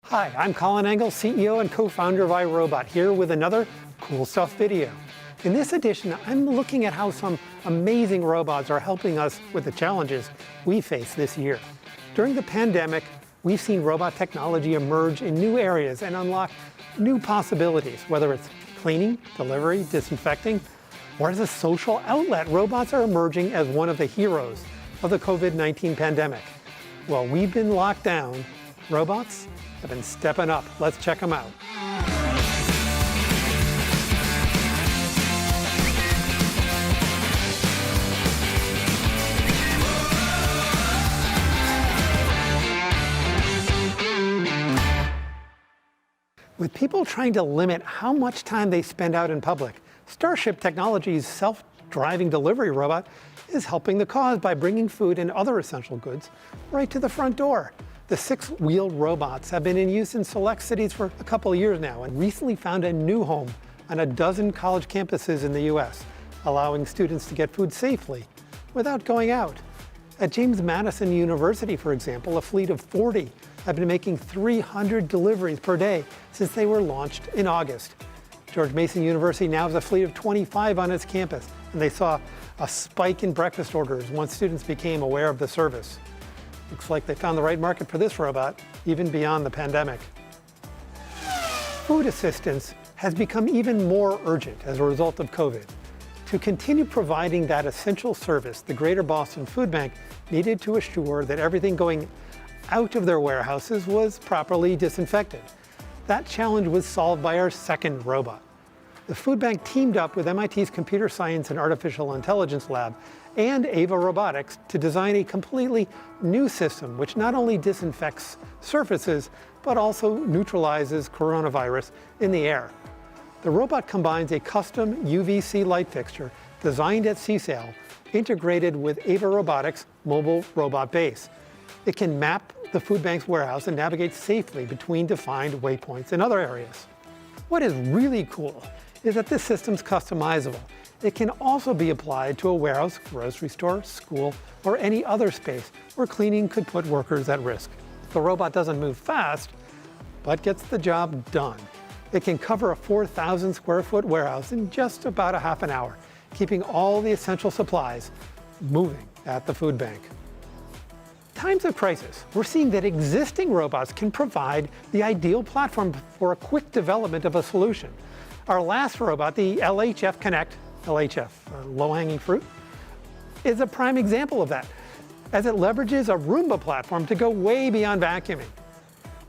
Hi, I'm Colin Angle, CEO and co-founder of iRobot, here with another Cool Stuff video. In this edition, I'm looking at how some amazing robots are helping us with the challenges we face this year. During the pandemic, we've seen robot technology emerge in new areas and unlock new possibilities, whether it's cleaning, delivery, disinfecting, or as a social outlet. Robots are emerging as one of the heroes of the COVID-19 pandemic. While we've been locked down, robots have been stepping up. Let's check them out. With people trying to limit how much time they spend out in public, Starship Technologies' self-driving delivery robot is helping the cause by bringing food and other essential goods right to the front door. The 6-wheeled robots have been in use in select cities for a couple of years now and recently found a new home on a dozen college campuses in the US, allowing students to get food safely without going out. At James Madison University, for example, a fleet of 40 have been making 300 deliveries per day since they were launched in August. George Mason University now has a fleet of 25 on its campus, and they saw a spike in breakfast orders once students became aware of the service. Looks like they found the right market for this robot, even beyond the pandemic. Food assistance has become even more urgent as a result of COVID. To continue providing that essential service, the Greater Boston Food Bank needed to assure that everything going out of their warehouses was properly disinfected. That challenge was solved by our second robot. The food bank teamed up with MIT's Computer Science and Artificial Intelligence Lab and Ava Robotics to design a completely new system which not only disinfects surfaces, but also neutralizes coronavirus in the air. The robot combines a custom UVC light fixture designed at CSAIL, integrated with Ava Robotics' mobile robot base. It can map the food bank's warehouse and navigate safely between defined waypoints in other areas. What is really cool is that this system's customizable. It can also be applied to a warehouse, grocery store, school, or any other space where cleaning could put workers at risk. The robot doesn't move fast, but gets the job done. It can cover a 4,000 square foot warehouse in just about a half an hour, keeping all the essential supplies moving at the food bank. In times of crisis, we're seeing that existing robots can provide the ideal platform for a quick development of a solution. Our last robot, the LHF Connect, LHF, low-hanging fruit, is a prime example of that, as it leverages a Roomba platform to go way beyond vacuuming.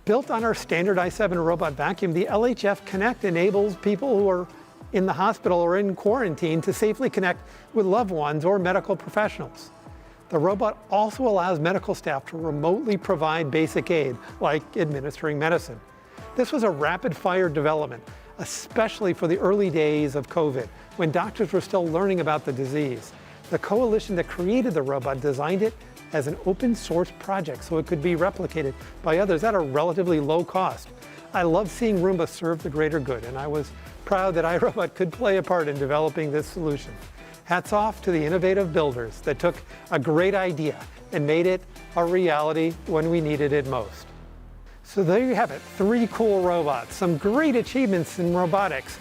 Built on our standard i7 robot vacuum, the LHF Connect enables people who are in the hospital or in quarantine to safely connect with loved ones or medical professionals. The robot also allows medical staff to remotely provide basic aid, like administering medicine. This was a rapid-fire development, especially for the early days of COVID, when doctors were still learning about the disease. The coalition that created the robot designed it as an open-source project so it could be replicated by others at a relatively low cost. I love seeing Roomba serve the greater good, and I was proud that iRobot could play a part in developing this solution. Hats off to the innovative builders that took a great idea and made it a reality when we needed it most. So there you have it, 3 cool robots, some great achievements in robotics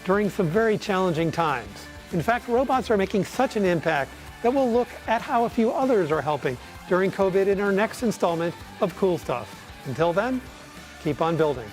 during some very challenging times. In fact, robots are making such an impact that we'll look at how a few others are helping during COVID in our next installment of Cool Stuff. Until then, keep on building.